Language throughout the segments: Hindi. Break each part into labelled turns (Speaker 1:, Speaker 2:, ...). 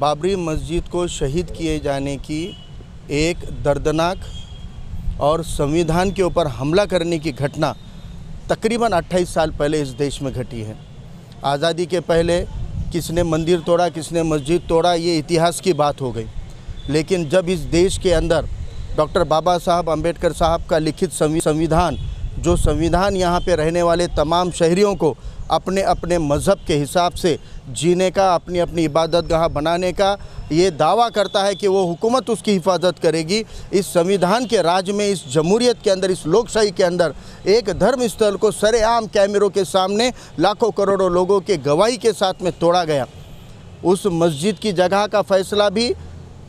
Speaker 1: बाबरी मस्जिद को शहीद किए जाने की एक दर्दनाक और संविधान के ऊपर हमला करने की घटना तकरीबन 28 साल पहले इस देश में घटी है। आज़ादी के पहले किसने मंदिर तोड़ा, किसने मस्जिद तोड़ा, ये इतिहास की बात हो गई। लेकिन जब इस देश के अंदर डॉक्टर बाबा साहब अम्बेडकर साहब का लिखित संविधान, जो संविधान यहाँ पे रहने वाले तमाम शहरियों को अपने अपने मज़हब के हिसाब से जीने का, अपनी अपनी इबादतगाह बनाने का ये दावा करता है कि वो हुकूमत उसकी हिफाजत करेगी। इस संविधान के राज में, इस जमहूरियत के अंदर, इस लोकशाही के अंदर एक धर्म स्थल को सरेआम कैमरों के सामने लाखों करोड़ों लोगों के गवाही के साथ में तोड़ा गया। उस मस्जिद की जगह का फ़ैसला भी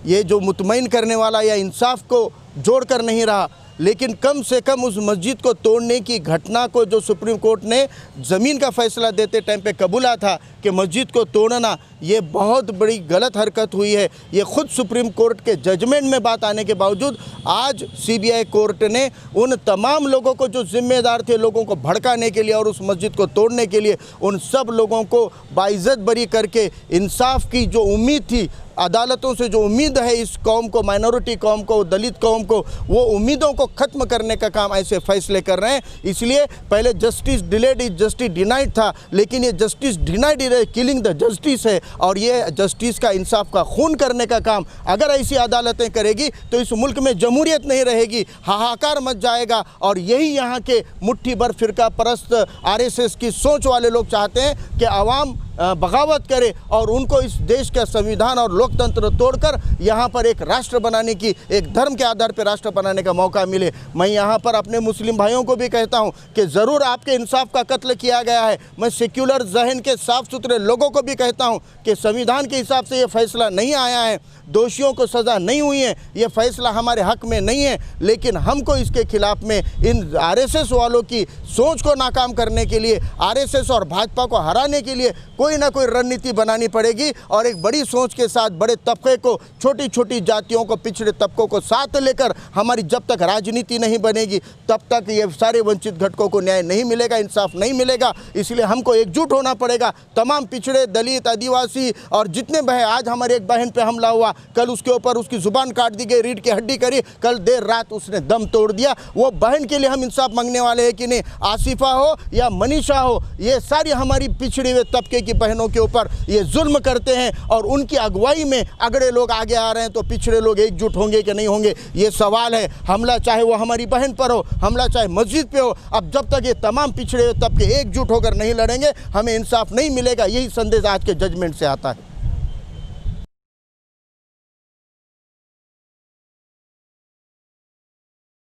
Speaker 1: ये जो मुतमईन करने वाला या इंसाफ को जोड़ कर नहीं रहा, लेकिन कम से कम उस मस्जिद को तोड़ने की घटना को जो सुप्रीम कोर्ट ने ज़मीन का फ़ैसला देते टाइम पे कबूला था कि मस्जिद को तोड़ना ये बहुत बड़ी गलत हरकत हुई है। ये खुद सुप्रीम कोर्ट के जजमेंट में बात आने के बावजूद आज सीबीआई कोर्ट ने उन तमाम लोगों को जो जिम्मेदार थे लोगों को भड़काने के लिए और उस मस्जिद को तोड़ने के लिए, उन सब लोगों को बाइज्जत बरी करके इंसाफ की जो उम्मीद थी, अदालतों से जो उम्मीद है इस कौम को, माइनॉरिटी कौम को, दलित कौम को, वो उम्मीदों को ख़त्म करने का काम ऐसे फैसले कर रहे हैं। इसलिए पहले justice delayed is justice denied था, लेकिन ये justice denied killing the justice है। और ये जस्टिस का, इंसाफ का खून करने का काम अगर ऐसी अदालतें करेगी तो इस मुल्क में जमहूरियत नहीं रहेगी, हाहाकार मच जाएगा। और यही यहाँ के मुट्ठी भर फिरका परस्त आरएसएस की सोच वाले लोग चाहते हैं कि आवाम बगावत करे और उनको इस देश का संविधान और लोकतंत्र तोड़कर यहाँ पर एक राष्ट्र बनाने की, एक धर्म के आधार पर राष्ट्र बनाने का मौका मिले। मैं यहाँ पर अपने मुस्लिम भाइयों को भी कहता हूँ कि ज़रूर आपके इंसाफ का कत्ल किया गया है। मैं सेक्युलर जहन के साफ़ सुथरे लोगों को भी कहता हूँ कि संविधान के हिसाब से ये फैसला नहीं आया है, दोषियों को सज़ा नहीं हुई है, ये फैसला हमारे हक़ में नहीं है। लेकिन हमको इसके खिलाफ़ में इन आरएसएस वालों की सोच को नाकाम करने के लिए, आरएसएस और भाजपा को हराने के लिए कोई ना कोई रणनीति बनानी पड़ेगी। और एक बड़ी सोच के साथ बड़े तबके को, छोटी छोटी जातियों को, पिछड़े तबकों को साथ लेकर हमारी जब तक राजनीति नहीं बनेगी तब तक ये सारे वंचित घटकों को न्याय नहीं मिलेगा, इंसाफ नहीं मिलेगा। इसलिए हमको एकजुट होना पड़ेगा। तमाम पिछड़े, दलित, आदिवासी और जितने बहन, आज हमारे एक बहन पे हमला हुआ, कल उसके ऊपर उसकी ज़ुबान काट दी गई, रीढ़ की हड्डी करी, कल देर रात उसने दम तोड़ दिया। वो बहन के लिए हम इंसाफ मांगने वाले हैं कि नहीं? आसिफा हो या मनीषा हो, ये सारी हमारी पिछड़े हुए तबके की बहनों के ऊपर ये जुल्म करते हैं और उनकी अगुवाई में अगड़े लोग आगे आ रहे हैं, तो पिछड़े लोग एकजुट होंगे कि नहीं होंगे, ये सवाल है। हमला चाहे वो हमारी बहन पर हो, हमला चाहे मस्जिद पे हो, अब जब तक ये तमाम पिछड़े हुए तबके एकजुट होकर नहीं लड़ेंगे हमें इंसाफ नहीं मिलेगा। यही संदेश आज के जजमेंट से आता है।